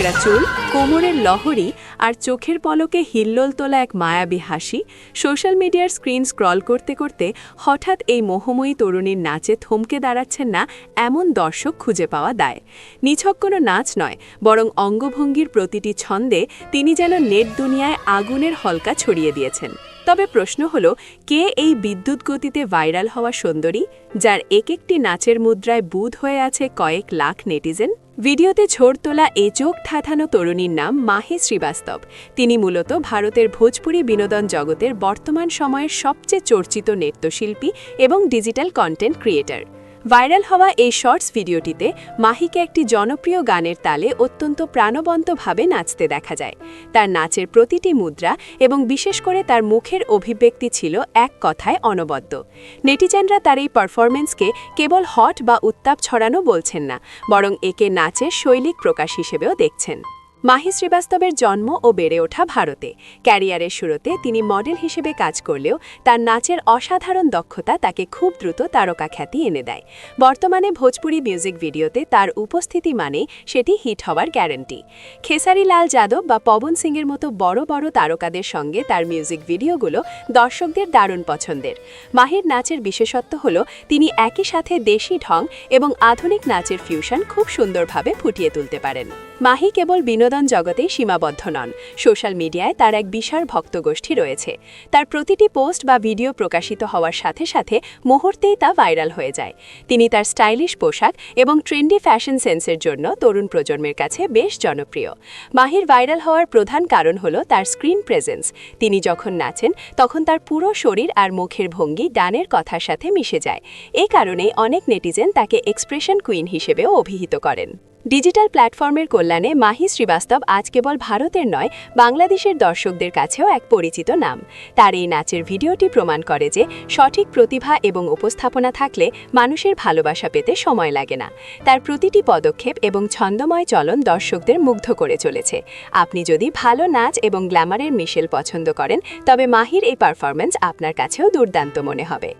ছেঁড়া চুল, কোমরের লহরী আর চোখের পলকে হিল্লোল তোলা এক মায়াবী হাসি সোশ্যাল মিডিয়ার স্ক্রিন স্ক্রল করতে করতে হঠাৎ এই মোহময়ী তরুণীর নাচে থমকে দাঁড়াচ্ছেন না এমন দর্শক খুঁজে পাওয়া দায়। নিছক কোনো নাচ নয়, বরং অঙ্গভঙ্গির প্রতিটি ছন্দে তিনি যেন নেট দুনিয়ায় আগুনের হলকা ছড়িয়ে দিয়েছেন। তবে প্রশ্ন হলো, কে এই বিদ্যুৎ গতিতে ভাইরাল হওয়া সুন্দরী, যার এক একটি নাচের মুদ্রায় বুঁদ হয়ে আছে কয়েক লাখ নেটিজেন? ভিডিওতে ঝড় তোলা এ চোখ ঠাঠানো তরুণীর নাম মাহি শ্রীবাস্তব। তিনি মূলত ভারতের ভোজপুরি বিনোদন জগতের বর্তমান সময়ের সবচেয়ে চর্চিত নৃত্যশিল্পী এবং ডিজিটাল কন্টেন্ট ক্রিয়েটর। ভাইরাল হওয়া এই শর্টস ভিডিওটিতে মাহিকে একটি জনপ্রিয় গানের তালে অত্যন্ত প্রাণবন্তভাবে নাচতে দেখা যায়। তার নাচের প্রতিটি মুদ্রা এবং বিশেষ করে তার মুখের অভিব্যক্তি ছিল এক কথায় অনবদ্য। নেটিজেনরা তার এই পারফরমেন্সকে কেবল হট বা উত্তাপ ছড়ানো বলছেন না, বরং একে নাচের শৈলিক প্রকাশ হিসেবেও দেখছেন। মাহি শ্রীবাস্তবের জন্ম ও বেড়ে ওঠা ভারতে। ক্যারিয়ারের শুরুতে তিনি মডেল হিসেবে কাজ করলেও তার নাচের অসাধারণ দক্ষতা তাকে খুব দ্রুত তারকা খ্যাতি এনে দেয়। বর্তমানে ভোজপুরি মিউজিক ভিডিওতে তার উপস্থিতি মানে সেটি হিট হওয়ার গ্যারান্টি। খেসারি লাল যাদব বা পবন সিংয়ের মতো বড় বড় তারকাদের সঙ্গে তার মিউজিক ভিডিওগুলো দর্শকদের দারুণ পছন্দের। মাহির নাচের বিশেষত্ব হল তিনি একই সাথে দেশি ঢং এবং আধুনিক নাচের ফিউশন খুব সুন্দরভাবে ফুটিয়ে তুলতে পারেন। মাহি কেবল বিনোদন জগতেই সীমাবদ্ধ নন, সোশ্যাল মিডিয়ায় তার এক বিশাল ভক্তগোষ্ঠী রয়েছে। তার প্রতিটি পোস্ট বা ভিডিও প্রকাশিত হওয়ার সাথে সাথে মুহূর্তেই তা ভাইরাল হয়ে যায়। তিনি তার স্টাইলিশ পোশাক এবং ট্রেন্ডি ফ্যাশন সেন্সের জন্য তরুণ প্রজন্মের কাছে বেশ জনপ্রিয়। মাহির ভাইরাল হওয়ার প্রধান কারণ হল তার স্ক্রিন প্রেজেন্স। তিনি যখন নাচেন তখন তার পুরো শরীর আর মুখের ভঙ্গি গানের কথার সাথে মিশে যায়। এই কারণেই অনেক নেটিজেন তাকে এক্সপ্রেশন কুইন হিসেবেও অভিহিত করেন। ডিজিটাল প্ল্যাটফর্মের কল্যাণে মাহি শ্রীবাস্তব আজ কেবল ভারতের নয়, বাংলাদেশের দর্শকদের কাছেও এক পরিচিত নাম। তার এই নাচের ভিডিওটি প্রমাণ করে যে সঠিক প্রতিভা এবং উপস্থাপনা থাকলে মানুষের ভালোবাসা পেতে সময় লাগে না। তার প্রতিটি পদক্ষেপ এবং ছন্দময় চলন দর্শকদের মুগ্ধ করে চলেছে। আপনি যদি ভালো নাচ এবং গ্ল্যামারের মিশেল পছন্দ করেন, তবে মাহির এই পারফরম্যান্স আপনার কাছেও দুর্দান্ত মনে হবে।